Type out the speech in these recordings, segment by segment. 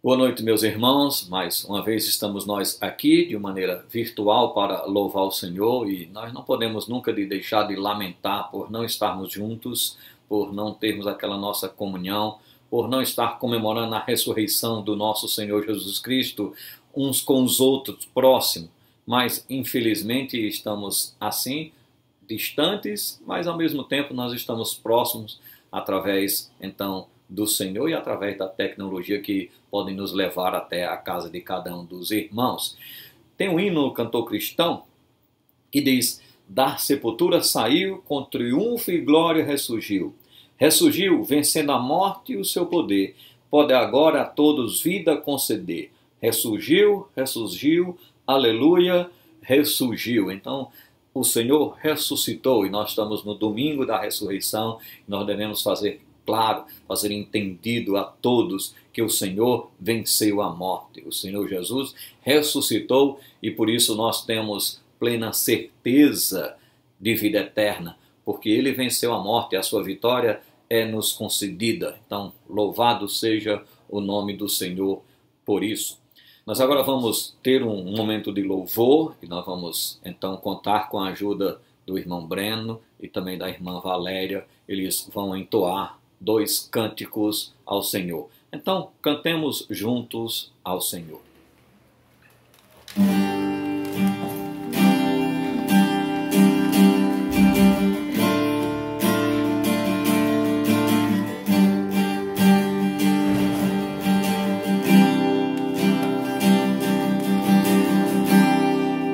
Boa noite, meus irmãos. Mais uma vez estamos nós aqui de maneira virtual para louvar o Senhor e nós não podemos nunca deixar de lamentar por não estarmos juntos, por não termos aquela nossa comunhão, por não estar comemorando a ressurreição do nosso Senhor Jesus Cristo uns com os outros próximos. Mas infelizmente estamos assim, distantes, mas ao mesmo tempo nós estamos próximos através então do Senhor e através da tecnologia que podem nos levar até a casa de cada um dos irmãos. Tem um hino no cantor cristão que diz: da sepultura saiu, com triunfo e glória ressurgiu. Ressurgiu, vencendo a morte e o seu poder, pode agora a todos vida conceder. Ressurgiu, ressurgiu, aleluia, ressurgiu. Então, o Senhor ressuscitou e nós estamos no domingo da ressurreição. Nós devemos fazer claro, fazer entendido a todos que o Senhor venceu a morte. O Senhor Jesus ressuscitou e por isso nós temos plena certeza de vida eterna, porque Ele venceu a morte e a sua vitória é nos concedida. Então, louvado seja o nome do Senhor por isso. Nós agora vamos ter um momento de louvor e nós vamos então contar com a ajuda do irmão Breno e também da irmã Valéria. Eles vão entoar 2 cânticos ao Senhor. Então, cantemos juntos ao Senhor.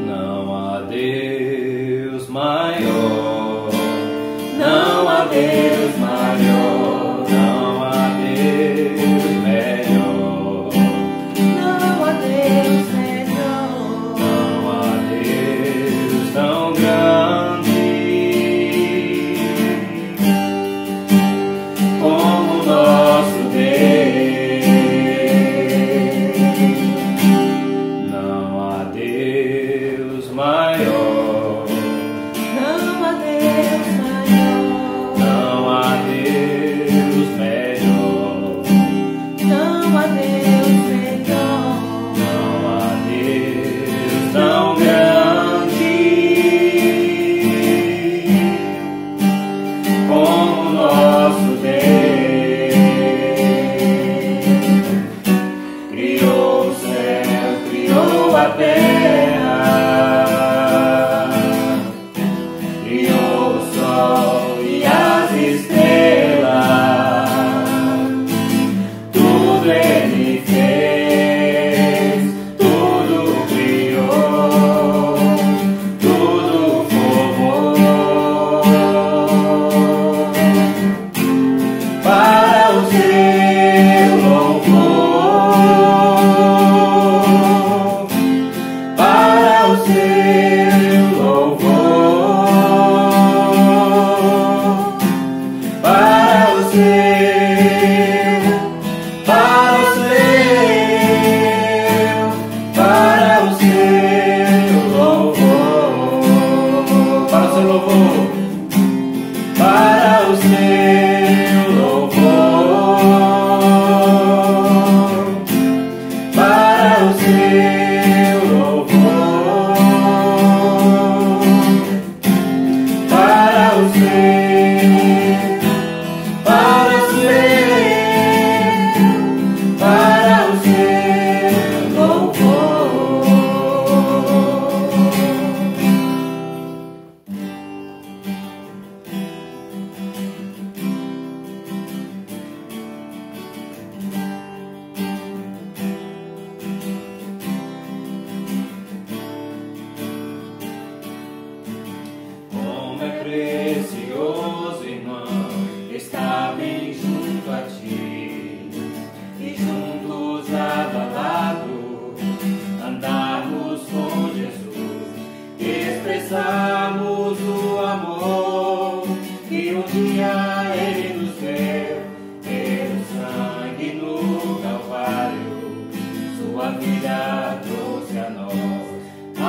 Não há Deus maior, não há Deus maior.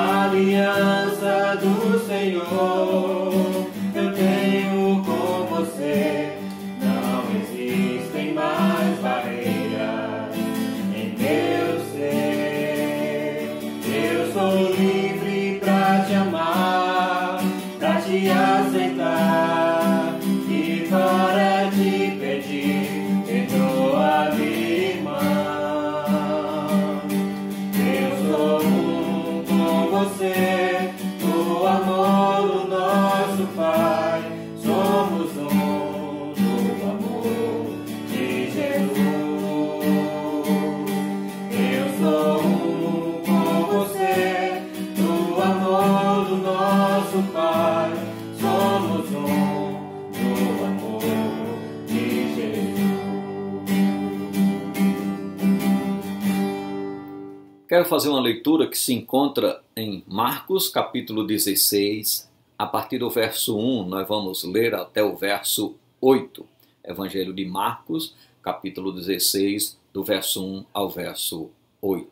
Aliança do Senhor, eu tenho com você, não existem mais barreiras em Eu sou livre pra te amar, pra te aceitar e para te pedir, perdoa minha irmã. Eu sou um com você, o amor do nosso Pai. Somos um no amor de Jesus. Eu sou um com você, no amor do nosso Pai. Somos um no amor de Jesus. Quero fazer uma leitura que se encontra em Marcos, capítulo 16. A partir do verso 1, nós vamos ler até o verso 8. Evangelho de Marcos, capítulo 16, do verso 1 ao verso 8.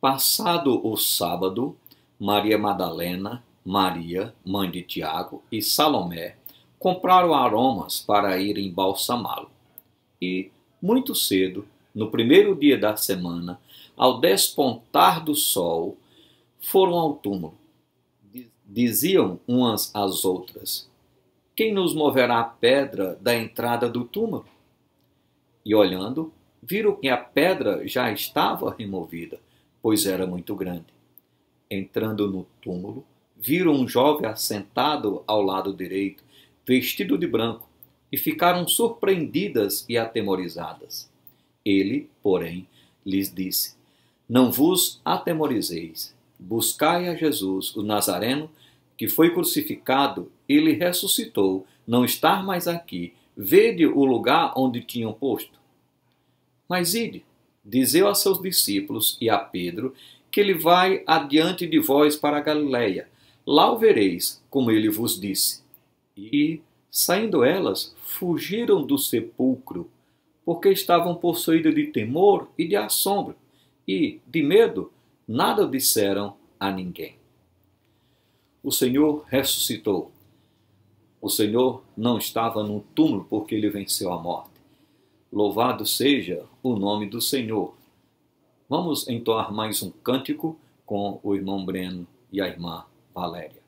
Passado o sábado, Maria Madalena, Maria, mãe de Tiago, e Salomé compraram aromas para ir embalsamá-lo. E, muito cedo, no primeiro dia da semana, ao despontar do sol, foram ao túmulo. Diziam umas às outras: quem nos moverá a pedra da entrada do túmulo? E olhando, viram que a pedra já estava removida, pois era muito grande. Entrando no túmulo, viram um jovem assentado ao lado direito, vestido de branco, e ficaram surpreendidas e atemorizadas. Ele, porém, lhes disse: não vos atemorizeis. Buscai a Jesus, o Nazareno, que foi crucificado, ele ressuscitou, não está mais aqui. Vede o lugar onde tinham posto. Mas ide, dizei a seus discípulos e a Pedro, que ele vai adiante de vós para a Galileia. Lá o vereis, como ele vos disse. E, saindo elas, fugiram do sepulcro, porque estavam possuídas de temor e de assombro, e, de medo, nada disseram a ninguém. O Senhor ressuscitou. O Senhor não estava no túmulo porque ele venceu a morte. Louvado seja o nome do Senhor. Vamos entoar mais um cântico com o irmão Breno e a irmã Valéria.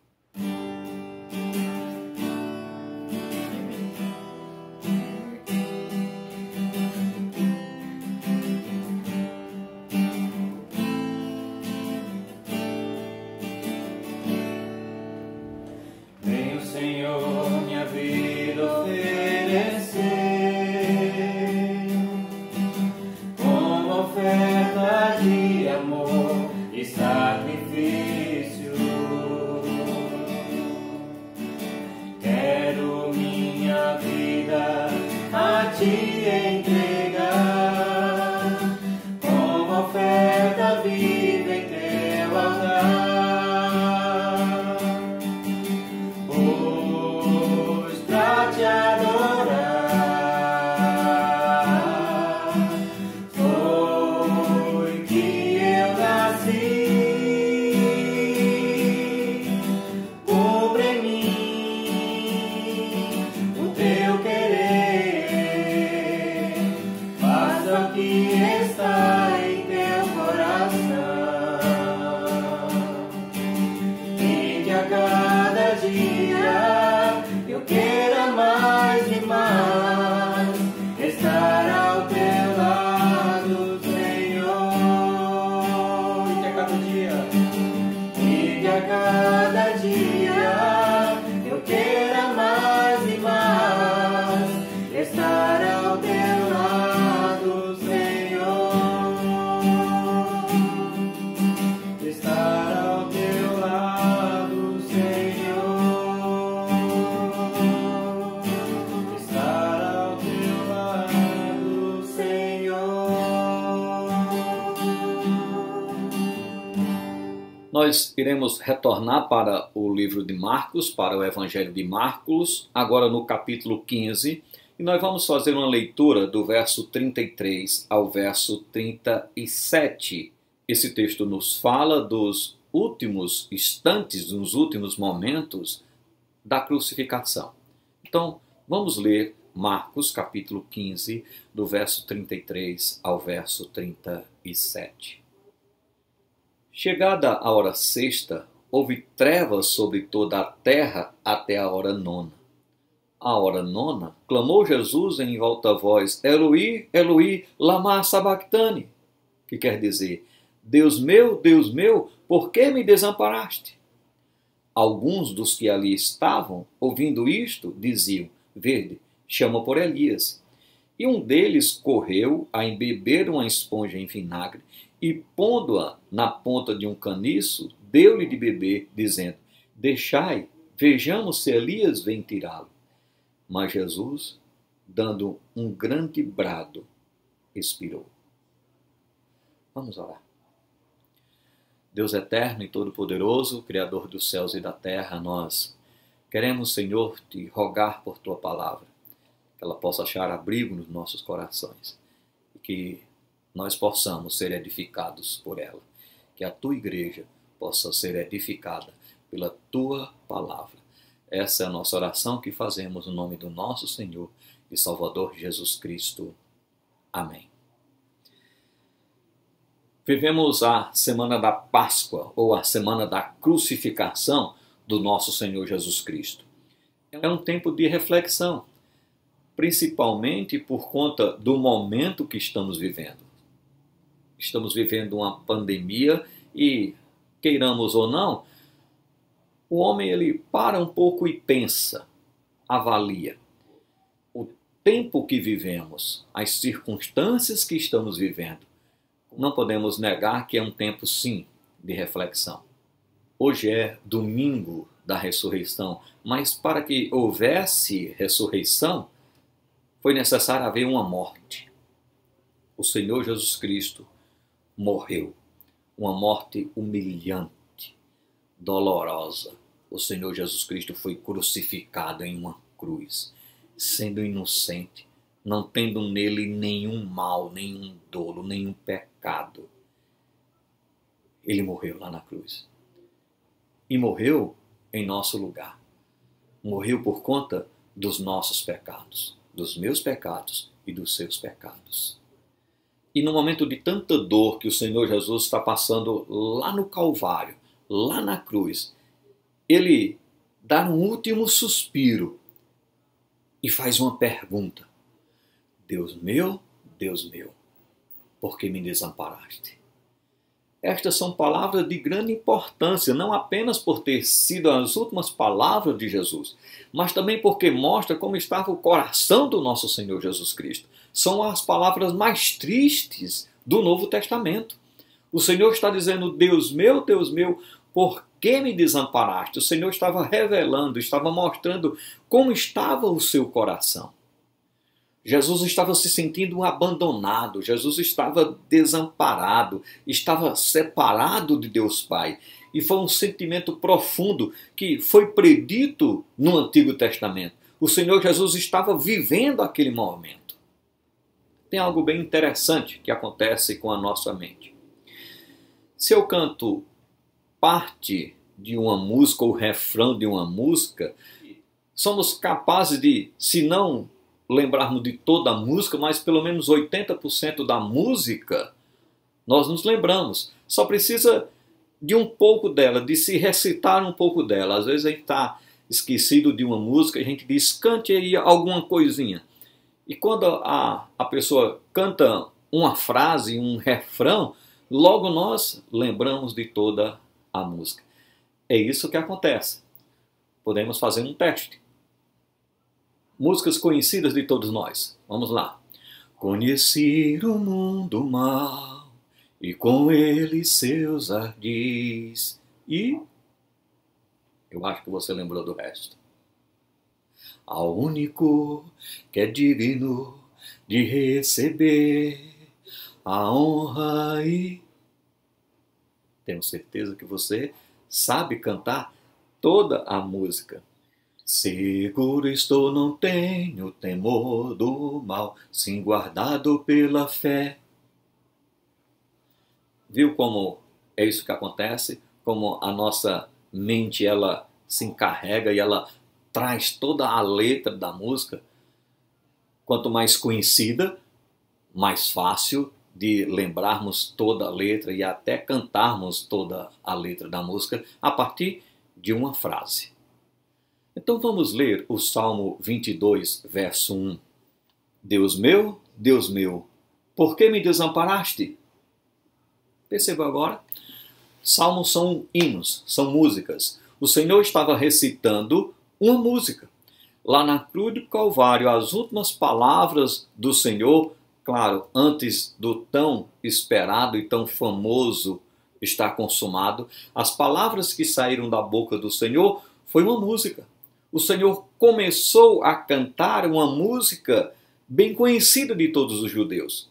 Nós iremos retornar para o livro de Marcos, para o Evangelho de Marcos, agora no capítulo 15, e nós vamos fazer uma leitura do verso 33 ao verso 37. Esse texto nos fala dos últimos instantes, dos últimos momentos da crucificação. Então, vamos ler Marcos, capítulo 15, do verso 33 ao verso 37. Chegada a hora sexta, houve trevas sobre toda a terra até a hora nona. À hora nona, clamou Jesus em alta voz: Eloi, Eloi, lama sabachthani, que quer dizer: Deus meu, por que me desamparaste? Alguns dos que ali estavam, ouvindo isto, diziam: Vede, chama por Elias. E um deles correu a embeber uma esponja em vinagre e, pondo-a na ponta de um caniço, deu-lhe de beber, dizendo: Deixai, vejamos se Elias vem tirá-lo. Mas Jesus, dando um grande brado, expirou. Vamos orar. Deus eterno e todo-poderoso, Criador dos céus e da terra, nós queremos, Senhor, te rogar por tua palavra, que ela possa achar abrigo nos nossos corações e que nós possamos ser edificados por ela, que a tua igreja possa ser edificada pela tua palavra. Essa é a nossa oração que fazemos no nome do nosso Senhor e Salvador Jesus Cristo. Amém. Vivemos a semana da Páscoa, ou a semana da crucificação do nosso Senhor Jesus Cristo. É um tempo de reflexão, principalmente por conta do momento que estamos vivendo. Estamos vivendo uma pandemia e, queiramos ou não, o homem ele para um pouco e pensa, avalia. O tempo que vivemos, as circunstâncias que estamos vivendo, não podemos negar que é um tempo, sim, de reflexão. Hoje é domingo da ressurreição, mas para que houvesse ressurreição, foi necessário haver uma morte. O Senhor Jesus Cristo morreu, uma morte humilhante, dolorosa. O Senhor Jesus Cristo foi crucificado em uma cruz, sendo inocente, não tendo nele nenhum mal, nenhum dolo, nenhum pecado. Ele morreu lá na cruz. E morreu em nosso lugar. Morreu por conta dos nossos pecados, dos meus pecados e dos seus pecados. E no momento de tanta dor que o Senhor Jesus está passando lá no Calvário, lá na cruz, ele dá um último suspiro e faz uma pergunta: Deus meu, por que me desamparaste? Estas são palavras de grande importância, não apenas por ter sido as últimas palavras de Jesus, mas também porque mostra como estava o coração do nosso Senhor Jesus Cristo. São as palavras mais tristes do Novo Testamento. O Senhor está dizendo: Deus meu, por que me desamparaste? O Senhor estava revelando, estava mostrando como estava o seu coração. Jesus estava se sentindo abandonado, Jesus estava desamparado, estava separado de Deus Pai. E foi um sentimento profundo que foi predito no Antigo Testamento. O Senhor Jesus estava vivendo aquele momento. Tem algo bem interessante que acontece com a nossa mente. Se eu canto parte de uma música ou refrão de uma música, somos capazes de, se não lembrarmos de toda a música, mas pelo menos 80% da música, nós nos lembramos. Só precisa de um pouco dela, de se recitar um pouco dela. Às vezes a gente está esquecido de uma música, a gente diz: cante aí alguma coisinha. E quando a pessoa canta uma frase, um refrão, logo nós lembramos de toda a música. É isso que acontece. Podemos fazer um teste. Músicas conhecidas de todos nós. Vamos lá. Conheci o mundo mal e com ele seus ardis. E eu acho que você lembrou do resto. Ao único que é digno de receber a honra e... Tenho certeza que você sabe cantar toda a música. Seguro estou, não tenho temor do mal, sim guardado pela fé. Viu como é isso que acontece? Como a nossa mente ela se encarrega e ela traz toda a letra da música. Quanto mais conhecida, mais fácil de lembrarmos toda a letra e até cantarmos toda a letra da música a partir de uma frase. Então vamos ler o Salmo 22, verso 1. Deus meu, por que me desamparaste? Perceba agora, salmos são hinos, são músicas. O Senhor estava recitando uma música. Lá na cruz do Calvário, as últimas palavras do Senhor, claro, antes do tão esperado e tão famoso estar consumado, as palavras que saíram da boca do Senhor foi uma música. O Senhor começou a cantar uma música bem conhecida de todos os judeus.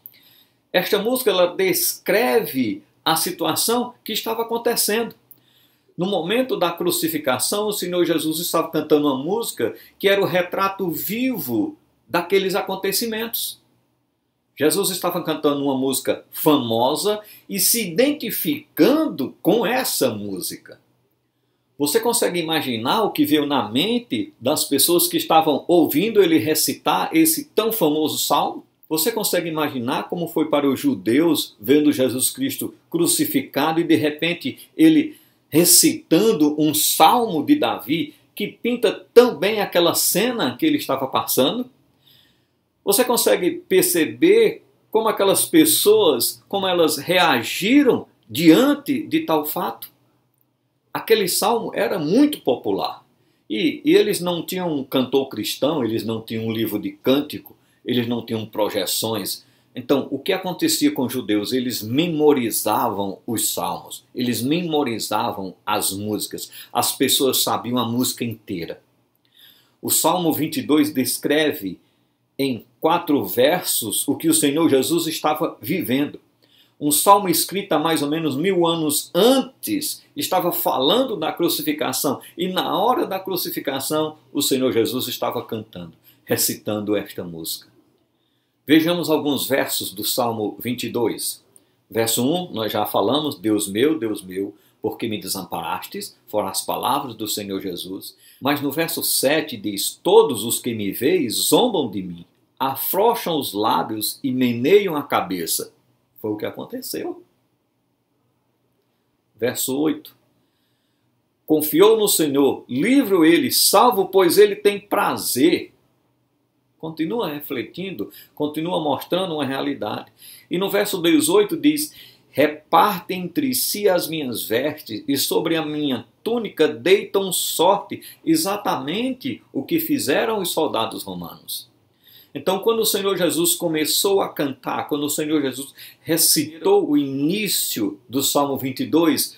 Esta música ela descreve a situação que estava acontecendo. No momento da crucificação, o Senhor Jesus estava cantando uma música que era o retrato vivo daqueles acontecimentos. Jesus estava cantando uma música famosa e se identificando com essa música. Você consegue imaginar o que veio na mente das pessoas que estavam ouvindo ele recitar esse tão famoso salmo? Você consegue imaginar como foi para os judeus vendo Jesus Cristo crucificado e de repente ele recitando um salmo de Davi que pinta tão bem aquela cena que ele estava passando? Você consegue perceber como aquelas pessoas, como elas reagiram diante de tal fato? Aquele salmo era muito popular. E eles não tinham um cantor cristão, eles não tinham um livro de cântico, eles não tinham projeções. Então, o que acontecia com os judeus? Eles memorizavam os salmos, eles memorizavam as músicas. As pessoas sabiam a música inteira. O Salmo 22 descreve em 4 versos o que o Senhor Jesus estava vivendo. Um salmo escrito há mais ou menos 1000 anos antes estava falando da crucificação. E na hora da crucificação, o Senhor Jesus estava cantando, recitando esta música. Vejamos alguns versos do Salmo 22. Verso 1, nós já falamos, Deus meu, por que me desamparastes? Foram as palavras do Senhor Jesus. Mas no verso 7 diz, todos os que me veem zombam de mim, afrouxam os lábios e meneiam a cabeça. Foi o que aconteceu. Verso 8. Confiou no Senhor, livre-o ele, salvo, pois ele tem prazer. Continua refletindo, continua mostrando uma realidade. E no verso 18 diz, reparte entre si as minhas vestes e sobre a minha túnica deitam sorte, exatamente o que fizeram os soldados romanos. Então, quando o Senhor Jesus começou a cantar, quando o Senhor Jesus recitou o início do Salmo 22,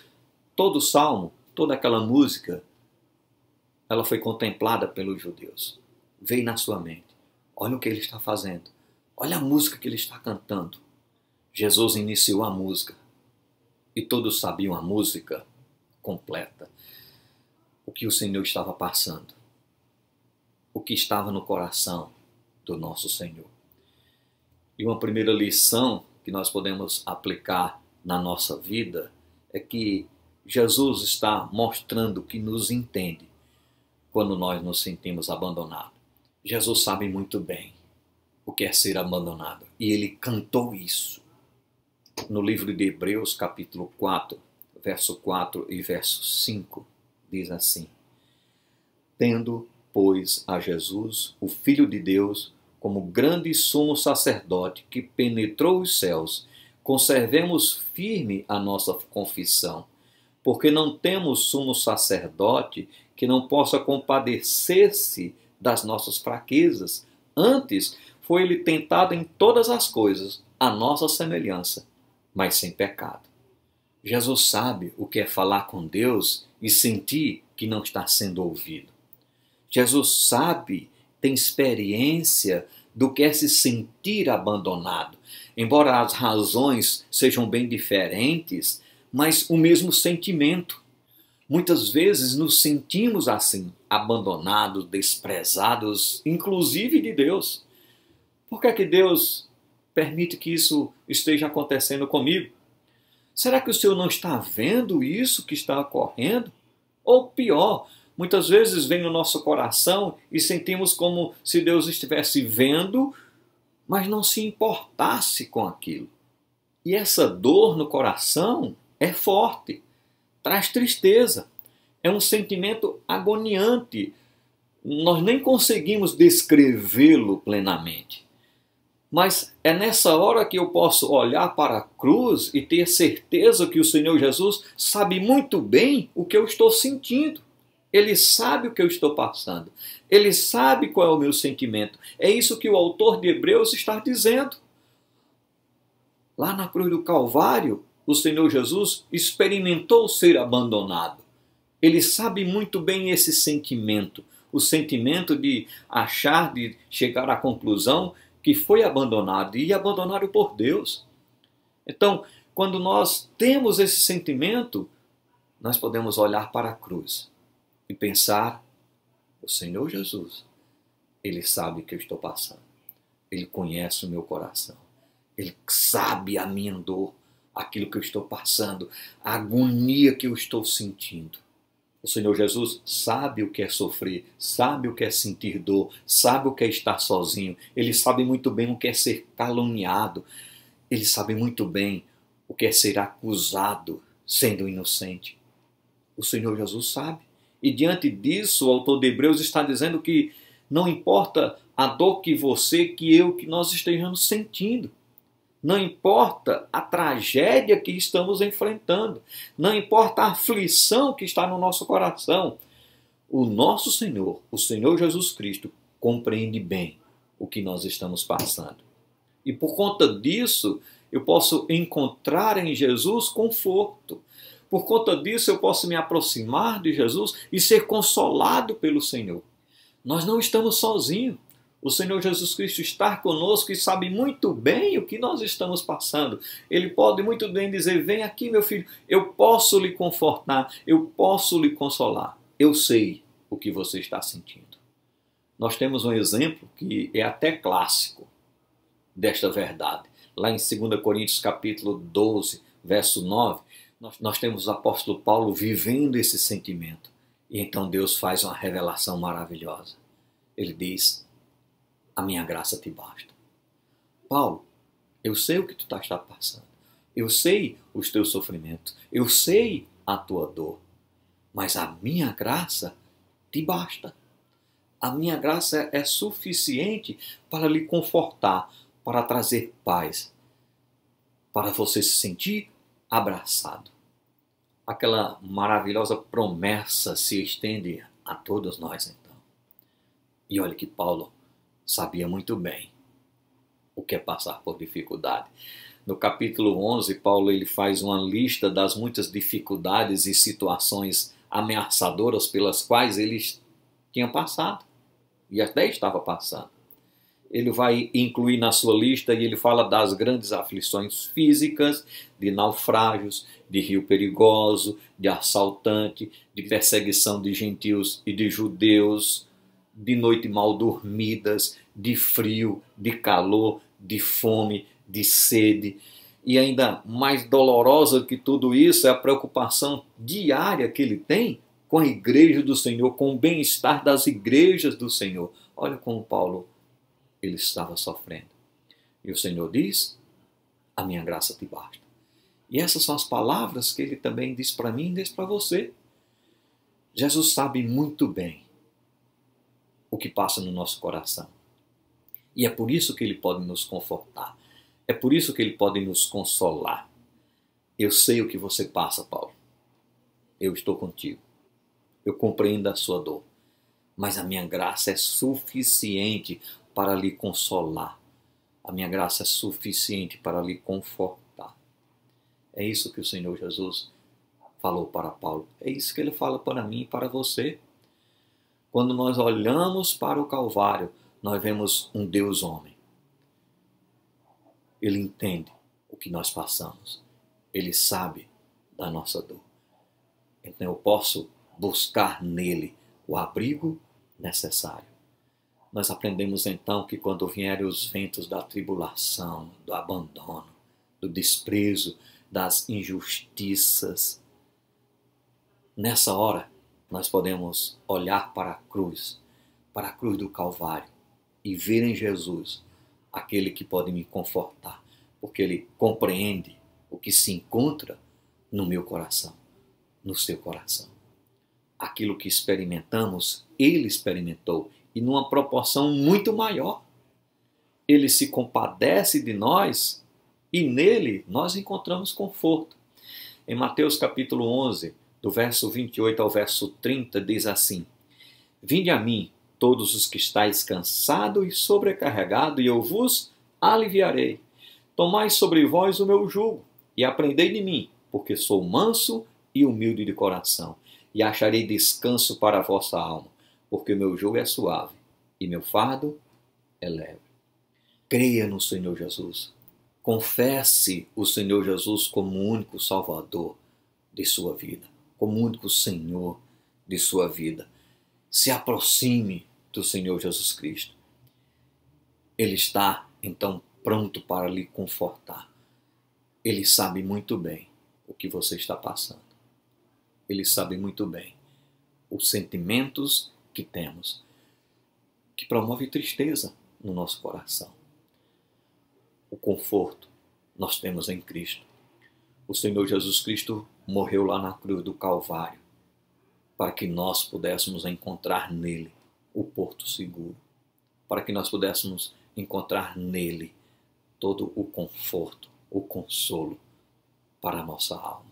todo o salmo, toda aquela música, ela foi contemplada pelos judeus. Veio na sua mente. Olha o que ele está fazendo. Olha a música que ele está cantando. Jesus iniciou a música. E todos sabiam a música completa. O que o Senhor estava passando. O que estava no coração do nosso Senhor. E uma primeira lição que nós podemos aplicar na nossa vida é que Jesus está mostrando que nos entende quando nós nos sentimos abandonados. Jesus sabe muito bem o que é ser abandonado. E ele cantou isso. No livro de Hebreus, capítulo 4, verso 4 e verso 5, diz assim, tendo, pois, a Jesus, o Filho de Deus, como grande sumo sacerdote que penetrou os céus, conservemos firme a nossa confissão, porque não temos sumo sacerdote que não possa compadecer-se das nossas fraquezas. Antes, foi ele tentado em todas as coisas, à nossa semelhança, mas sem pecado. Jesus sabe o que é falar com Deus e sentir que não está sendo ouvido. Jesus sabe, tem experiência do que é se sentir abandonado. Embora as razões sejam bem diferentes, mas o mesmo sentimento. Muitas vezes nos sentimos assim, abandonados, desprezados, inclusive de Deus. Por que é que Deus permite que isso esteja acontecendo comigo? Será que o Senhor não está vendo isso que está ocorrendo? Ou pior, muitas vezes vem no nosso coração e sentimos como se Deus estivesse vendo, mas não se importasse com aquilo. E essa dor no coração é forte, traz tristeza, é um sentimento agoniante. Nós nem conseguimos descrevê-lo plenamente. Mas é nessa hora que eu posso olhar para a cruz e ter certeza que o Senhor Jesus sabe muito bem o que eu estou sentindo. Ele sabe o que eu estou passando. Ele sabe qual é o meu sentimento. É isso que o autor de Hebreus está dizendo. Lá na cruz do Calvário, o Senhor Jesus experimentou ser abandonado. Ele sabe muito bem esse sentimento. O sentimento de achar, de chegar à conclusão que foi abandonado e abandonado por Deus. Então, quando nós temos esse sentimento, nós podemos olhar para a cruz e pensar, o Senhor Jesus, Ele sabe o que eu estou passando. Ele conhece o meu coração. Ele sabe a minha dor, aquilo que eu estou passando, a agonia que eu estou sentindo. O Senhor Jesus sabe o que é sofrer, sabe o que é sentir dor, sabe o que é estar sozinho. Ele sabe muito bem o que é ser caluniado. Ele sabe muito bem o que é ser acusado sendo inocente. O Senhor Jesus sabe. E diante disso, o autor de Hebreus está dizendo que não importa a dor que você, que eu, que nós estejamos sentindo. Não importa a tragédia que estamos enfrentando. Não importa a aflição que está no nosso coração. O nosso Senhor, o Senhor Jesus Cristo, compreende bem o que nós estamos passando. E por conta disso, eu posso encontrar em Jesus conforto. Por conta disso, eu posso me aproximar de Jesus e ser consolado pelo Senhor. Nós não estamos sozinhos. O Senhor Jesus Cristo está conosco e sabe muito bem o que nós estamos passando. Ele pode muito bem dizer, vem aqui meu filho, eu posso lhe confortar, eu posso lhe consolar. Eu sei o que você está sentindo. Nós temos um exemplo que é até clássico desta verdade. Lá em 2 Coríntios capítulo 12, verso 9, nós temos o apóstolo Paulo vivendo esse sentimento. E então Deus faz uma revelação maravilhosa. Ele diz, a minha graça te basta. Paulo, eu sei o que tu está passando. Eu sei os teus sofrimentos. Eu sei a tua dor. Mas a minha graça te basta. A minha graça é suficiente para lhe confortar, para trazer paz, para você se sentir abraçado. Aquela maravilhosa promessa se estende a todos nós então. E olha que Paulo sabia muito bem o que é passar por dificuldade. No capítulo 11, Paulo ele faz uma lista das muitas dificuldades e situações ameaçadoras pelas quais ele tinha passado e até estava passando. Ele vai incluir na sua lista e ele fala das grandes aflições físicas, de naufrágios, de rio perigoso, de assaltante, de perseguição de gentios e de judeus, de noite mal dormidas, de frio, de calor, de fome, de sede. E ainda mais dolorosa que tudo isso é a preocupação diária que ele tem com a igreja do Senhor, com o bem-estar das igrejas do Senhor. Olha como Paulo ele estava sofrendo. E o Senhor diz, a minha graça te basta. E essas são as palavras que ele também diz para mim e diz para você. Jesus sabe muito bem o que passa no nosso coração. E é por isso que ele pode nos confortar. É por isso que ele pode nos consolar. Eu sei o que você passa, Paulo. Eu estou contigo. Eu compreendo a sua dor. Mas a minha graça é suficiente para lhe consolar. A minha graça é suficiente para lhe confortar. É isso que o Senhor Jesus falou para Paulo. É isso que ele fala para mim e para você. Quando nós olhamos para o Calvário, nós vemos um Deus homem. Ele entende o que nós passamos. Ele sabe da nossa dor. Então eu posso buscar nele o abrigo necessário. Nós aprendemos então que quando vierem os ventos da tribulação, do abandono, do desprezo, das injustiças, nessa hora nós podemos olhar para a cruz do Calvário e ver em Jesus aquele que pode me confortar, porque Ele compreende o que se encontra no meu coração, no seu coração. Aquilo que experimentamos, Ele experimentou, e numa proporção muito maior. Ele se compadece de nós e nele nós encontramos conforto. Em Mateus capítulo 11, do verso 28 ao verso 30, diz assim: Vinde a mim, todos os que estáis cansados e sobrecarregados, e eu vos aliviarei. Tomai sobre vós o meu jugo, e aprendei de mim, porque sou manso e humilde de coração, e acharei descanso para a vossa alma, porque o meu jugo é suave e meu fardo é leve. Creia no Senhor Jesus. Confesse o Senhor Jesus como o único Salvador de sua vida, como o único Senhor de sua vida. Se aproxime do Senhor Jesus Cristo. Ele está, então, pronto para lhe confortar. Ele sabe muito bem o que você está passando. Ele sabe muito bem os sentimentos que temos, que promove tristeza no nosso coração. O conforto nós temos em Cristo. O Senhor Jesus Cristo morreu lá na cruz do Calvário para que nós pudéssemos encontrar nele o porto seguro, para que nós pudéssemos encontrar nele todo o conforto, o consolo para a nossa alma.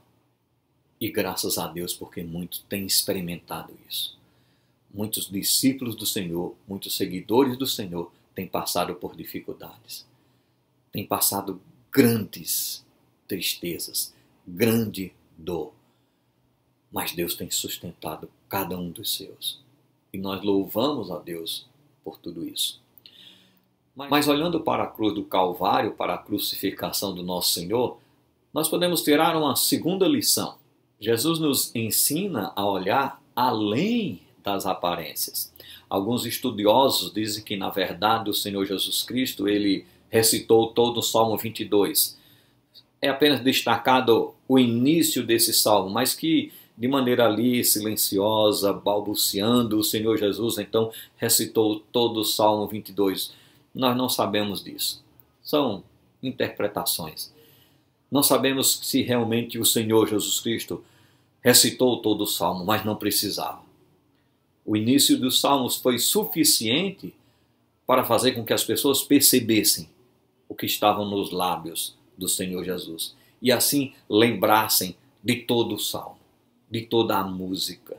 E graças a Deus, porque muitos têm experimentado isso. Muitos discípulos do Senhor, muitos seguidores do Senhor têm passado por dificuldades. Têm passado grandes tristezas, grande dor. Mas Deus tem sustentado cada um dos seus. E nós louvamos a Deus por tudo isso. Mas olhando para a cruz do Calvário, para a crucificação do nosso Senhor, nós podemos tirar uma segunda lição. Jesus nos ensina a olhar além das aparências. Alguns estudiosos dizem que, na verdade, o Senhor Jesus Cristo, ele recitou todo o Salmo 22. É apenas destacado o início desse salmo, mas que de maneira ali silenciosa, balbuciando, o Senhor Jesus então recitou todo o Salmo 22. Nós não sabemos disso. São interpretações. Não sabemos se realmente o Senhor Jesus Cristo recitou todo o Salmo, mas não precisava. O início dos Salmos foi suficiente para fazer com que as pessoas percebessem o que estava nos lábios do Senhor Jesus e assim lembrassem de todo o Salmo, de toda a música.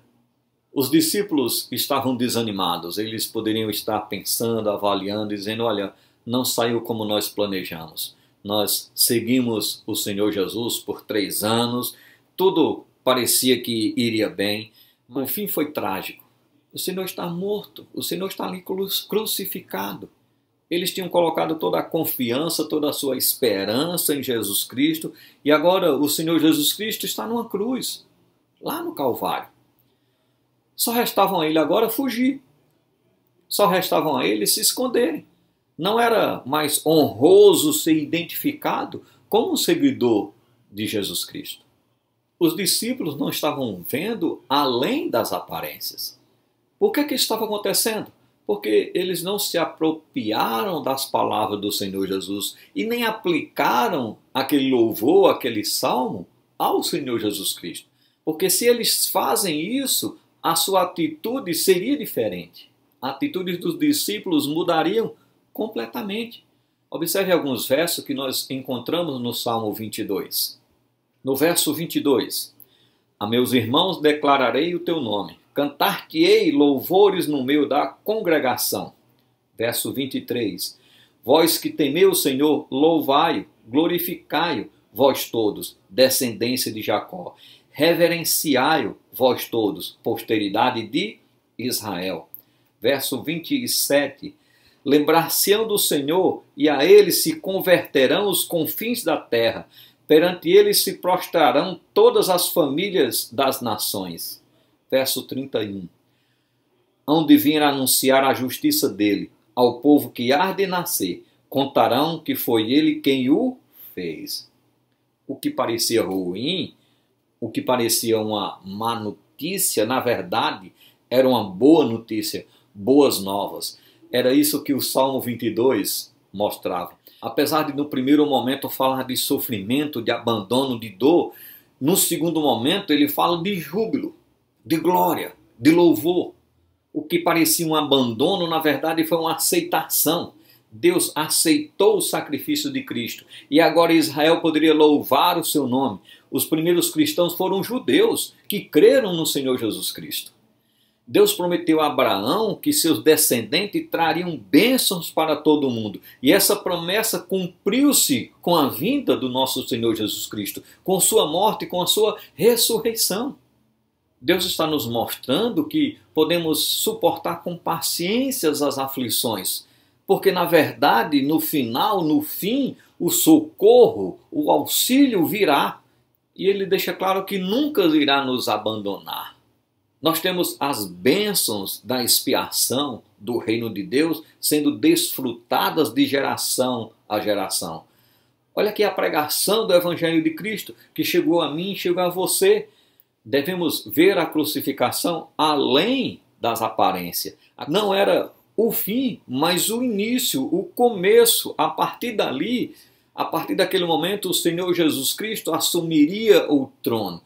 Os discípulos estavam desanimados, eles poderiam estar pensando, avaliando, dizendo: olha, não saiu como nós planejamos. Nós seguimos o Senhor Jesus por 3 anos, tudo parecia que iria bem, o fim foi trágico. O Senhor está morto, o Senhor está ali crucificado. Eles tinham colocado toda a confiança, toda a sua esperança em Jesus Cristo, e agora o Senhor Jesus Cristo está numa cruz, lá no Calvário. Só restavam a ele agora fugir. Só restavam a ele se esconderem. Não era mais honroso ser identificado como um seguidor de Jesus Cristo. Os discípulos não estavam vendo além das aparências. Por que estava acontecendo? Porque eles não se apropriaram das palavras do Senhor Jesus e nem aplicaram aquele louvor, aquele salmo ao Senhor Jesus Cristo. Porque se eles fazem isso, a sua atitude seria diferente. A atitude dos discípulos mudariam completamente. Observe alguns versos que nós encontramos no Salmo 22. No verso 22, a meus irmãos declararei o teu nome, cantar-te-ei louvores no meio da congregação. Verso 23, vós que temei o Senhor, louvai-o, glorificai-o, vós todos, descendência de Jacó. Reverenciai-o, vós todos, posteridade de Israel. Verso 27, lembrar-se-ão do Senhor, e a ele se converterão os confins da terra. Perante ele se prostrarão todas as famílias das nações. Verso 31. Hão de vir anunciar a justiça dele, ao povo que há de nascer. Contarão que foi ele quem o fez. O que parecia ruim, o que parecia uma má notícia, na verdade, era uma boa notícia, boas novas. Era isso que o Salmo 22 mostrava. Apesar de no primeiro momento falar de sofrimento, de abandono, de dor, no segundo momento ele fala de júbilo, de glória, de louvor. O que parecia um abandono, na verdade, foi uma aceitação. Deus aceitou o sacrifício de Cristo. E agora Israel poderia louvar o seu nome. Os primeiros cristãos foram judeus que creram no Senhor Jesus Cristo. Deus prometeu a Abraão que seus descendentes trariam bênçãos para todo mundo. E essa promessa cumpriu-se com a vinda do nosso Senhor Jesus Cristo, com sua morte e com a sua ressurreição. Deus está nos mostrando que podemos suportar com paciência as aflições, porque na verdade, no final, no fim, o socorro, o auxílio virá. E ele deixa claro que nunca irá nos abandonar. Nós temos as bênçãos da expiação do reino de Deus sendo desfrutadas de geração a geração. Olha aqui a pregação do Evangelho de Cristo que chegou a mim, chegou a você. Devemos ver a crucificação além das aparências. Não era o fim, mas o início, o começo. A partir dali, a partir daquele momento, o Senhor Jesus Cristo assumiria o trono.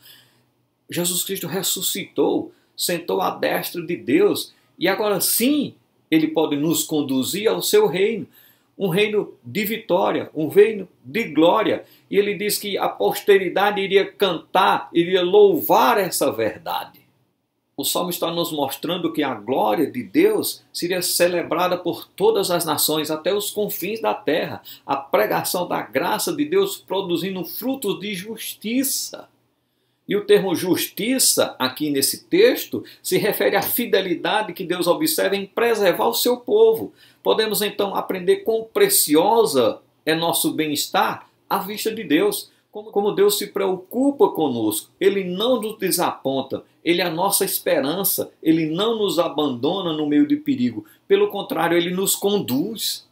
Jesus Cristo ressuscitou, sentou à destra de Deus e agora sim ele pode nos conduzir ao seu reino, um reino de vitória, um reino de glória. E ele diz que a posteridade iria cantar, iria louvar essa verdade. O Salmo está nos mostrando que a glória de Deus seria celebrada por todas as nações, até os confins da terra. A pregação da graça de Deus produzindo frutos de justiça. E o termo justiça, aqui nesse texto, se refere à fidelidade que Deus observa em preservar o seu povo. Podemos então aprender quão preciosa é nosso bem-estar à vista de Deus. Como Deus se preocupa conosco, Ele não nos desaponta, Ele é a nossa esperança, Ele não nos abandona no meio de perigo. Pelo contrário, Ele nos conduz.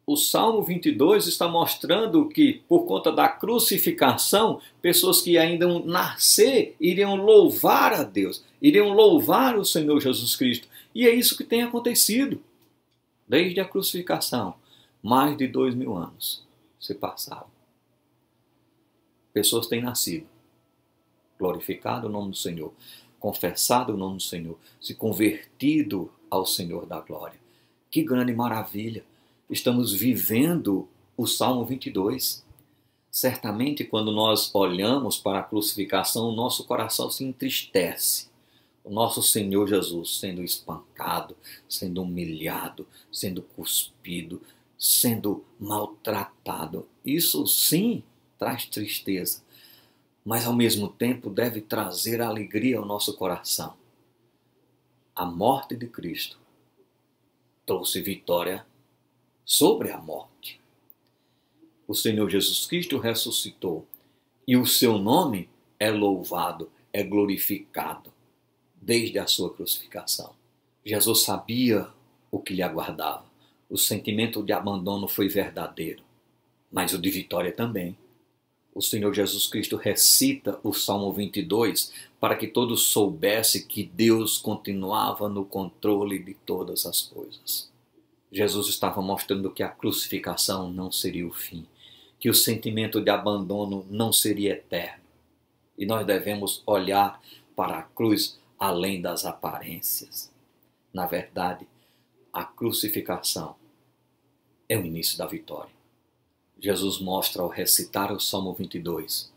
O Salmo 22 está mostrando que, por conta da crucificação, pessoas que ainda vão nascer iriam louvar a Deus, iriam louvar o Senhor Jesus Cristo. E é isso que tem acontecido. Desde a crucificação, mais de 2000 anos se passaram. Pessoas têm nascido, glorificado o nome do Senhor, confessado o nome do Senhor, se convertido ao Senhor da glória. Que grande maravilha! Estamos vivendo o Salmo 22. Certamente, quando nós olhamos para a crucificação, o nosso coração se entristece. O nosso Senhor Jesus sendo espancado, sendo humilhado, sendo cuspido, sendo maltratado. Isso sim traz tristeza, mas ao mesmo tempo deve trazer alegria ao nosso coração. A morte de Cristo trouxe vitória sobre a morte. O Senhor Jesus Cristo ressuscitou e o seu nome é louvado, é glorificado desde a sua crucificação. Jesus sabia o que lhe aguardava. O sentimento de abandono foi verdadeiro, mas o de vitória também. O Senhor Jesus Cristo recita o Salmo 22 para que todos soubessem que Deus continuava no controle de todas as coisas. Jesus estava mostrando que a crucificação não seria o fim, que o sentimento de abandono não seria eterno. E nós devemos olhar para a cruz além das aparências. Na verdade, a crucificação é o início da vitória. Jesus mostra ao recitar o Salmo 22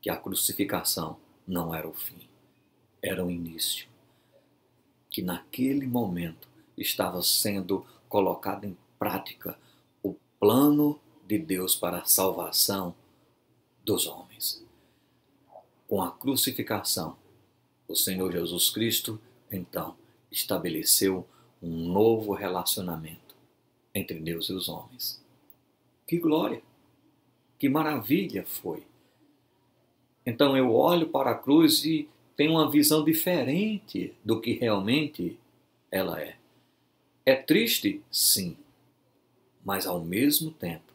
que a crucificação não era o fim, era o início. Que naquele momento estava sendo colocado em prática o plano de Deus para a salvação dos homens. Com a crucificação, o Senhor Jesus Cristo, então, estabeleceu um novo relacionamento entre Deus e os homens. Que glória! Que maravilha foi! Então eu olho para a cruz e tenho uma visão diferente do que realmente ela é. É triste? Sim. Mas ao mesmo tempo,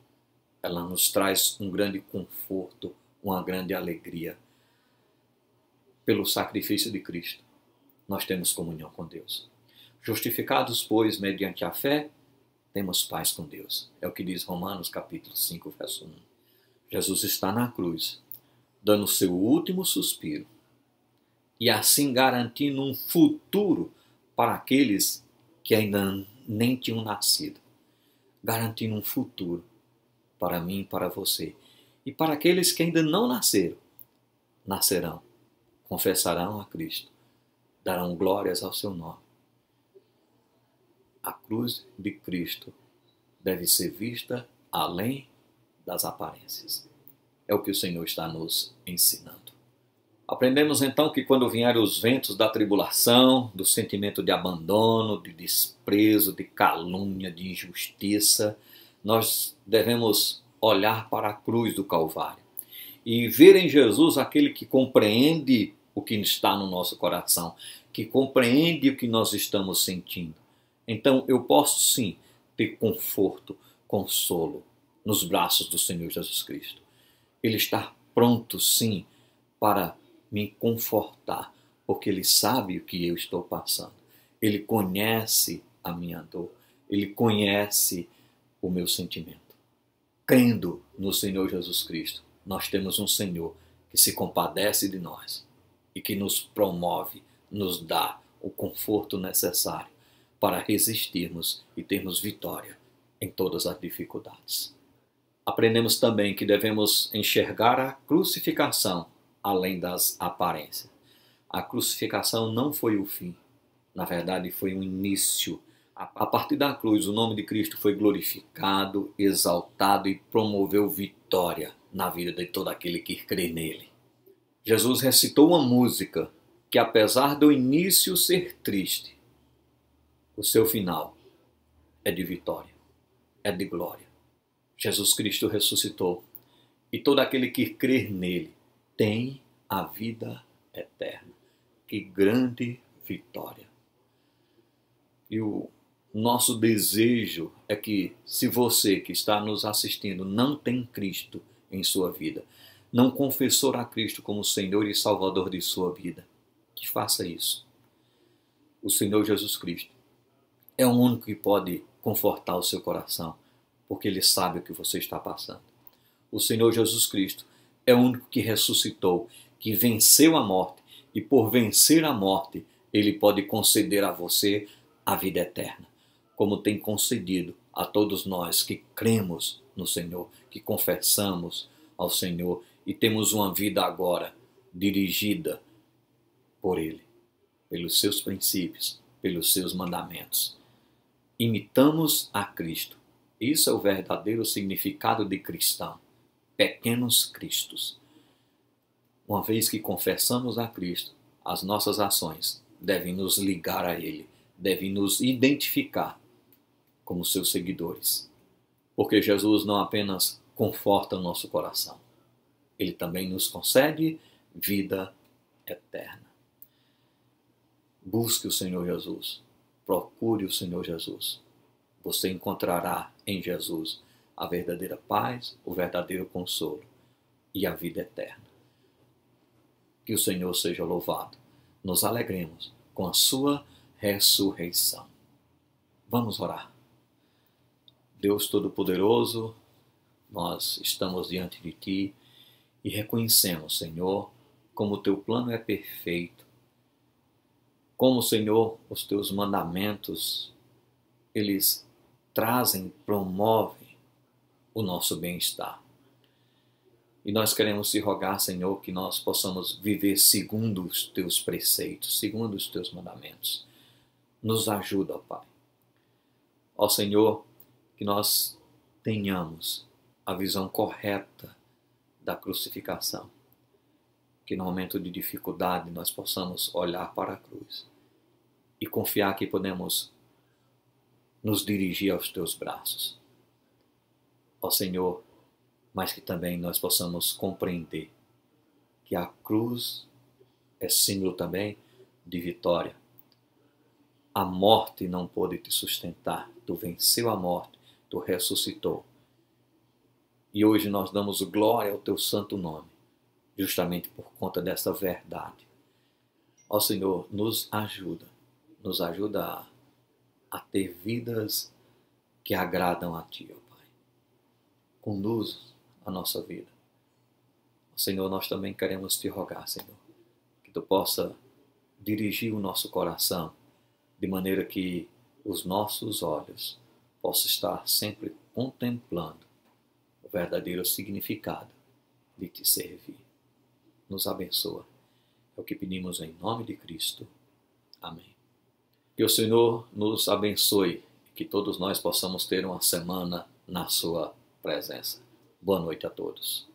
ela nos traz um grande conforto, uma grande alegria. Pelo sacrifício de Cristo, nós temos comunhão com Deus. Justificados, pois, mediante a fé, temos paz com Deus. É o que diz Romanos capítulo 5, verso 1. Jesus está na cruz, dando o seu último suspiro e assim garantindo um futuro para aqueles que ainda nem tinham nascido. Garantindo um futuro para mim e para você. E para aqueles que ainda não nasceram, nascerão, confessarão a Cristo, darão glórias ao seu nome. A cruz de Cristo deve ser vista além das aparências. É o que o Senhor está nos ensinando. Aprendemos então que quando vierem os ventos da tribulação, do sentimento de abandono, de desprezo, de calúnia, de injustiça, nós devemos olhar para a cruz do Calvário e ver em Jesus aquele que compreende o que está no nosso coração, que compreende o que nós estamos sentindo. Então eu posso sim ter conforto, consolo nos braços do Senhor Jesus Cristo. Ele está pronto sim para me confortar, porque Ele sabe o que eu estou passando. Ele conhece a minha dor, Ele conhece o meu sentimento. Crendo no Senhor Jesus Cristo, nós temos um Senhor que se compadece de nós e que nos promove, nos dá o conforto necessário para resistirmos e termos vitória em todas as dificuldades. Aprendemos também que devemos enxergar a crucificação além das aparências. A crucificação não foi o fim, na verdade foi um início. A partir da cruz, o nome de Cristo foi glorificado, exaltado e promoveu vitória na vida de todo aquele que crê nele. Jesus recitou uma música que, apesar do início ser triste, o seu final é de vitória, é de glória. Jesus Cristo ressuscitou e todo aquele que crer nele tem a vida eterna. Que grande vitória! E o nosso desejo é que, se você que está nos assistindo não tem Cristo em sua vida, não confessou a Cristo como Senhor e Salvador de sua vida, que faça isso. O Senhor Jesus Cristo é o único que pode confortar o seu coração, porque Ele sabe o que você está passando. O Senhor Jesus Cristo é o único que ressuscitou, que venceu a morte, e por vencer a morte, Ele pode conceder a você a vida eterna, como tem concedido a todos nós que cremos no Senhor, que confessamos ao Senhor e temos uma vida agora dirigida por Ele, pelos seus princípios, pelos seus mandamentos. Imitamos a Cristo. Isso é o verdadeiro significado de cristão. Pequenos cristos. Uma vez que confessamos a Cristo, as nossas ações devem nos ligar a Ele, devem nos identificar como seus seguidores. Porque Jesus não apenas conforta o nosso coração, Ele também nos concede vida eterna. Busque o Senhor Jesus, procure o Senhor Jesus. Você encontrará em Jesus a verdadeira paz, o verdadeiro consolo e a vida eterna. Que o Senhor seja louvado. Nos alegremos com a sua ressurreição. Vamos orar. Deus Todo-Poderoso, nós estamos diante de Ti e reconhecemos, Senhor, como o Teu plano é perfeito, como, Senhor, os Teus mandamentos, eles trazem, promovem o nosso bem-estar. E nós queremos te rogar, Senhor, que nós possamos viver segundo os Teus preceitos, segundo os Teus mandamentos. Nos ajuda, ó Pai. Ó Senhor, que nós tenhamos a visão correta da crucificação. Que no momento de dificuldade nós possamos olhar para a cruz e confiar que podemos nos dirigir aos Teus braços. Ó Senhor, mas que também nós possamos compreender que a cruz é símbolo também de vitória. A morte não pôde te sustentar, Tu venceu a morte, Tu ressuscitou. E hoje nós damos glória ao Teu santo nome, justamente por conta dessa verdade. Ó Senhor, nos ajuda a ter vidas que agradam a Ti, ó Pai. Conduza a nossa vida. Senhor, nós também queremos Te rogar, Senhor, que Tu possa dirigir o nosso coração de maneira que os nossos olhos possam estar sempre contemplando o verdadeiro significado de Te servir. Nos abençoa. É o que pedimos em nome de Cristo. Amém. Que o Senhor nos abençoe e que todos nós possamos ter uma semana na Sua presença. Boa noite a todos.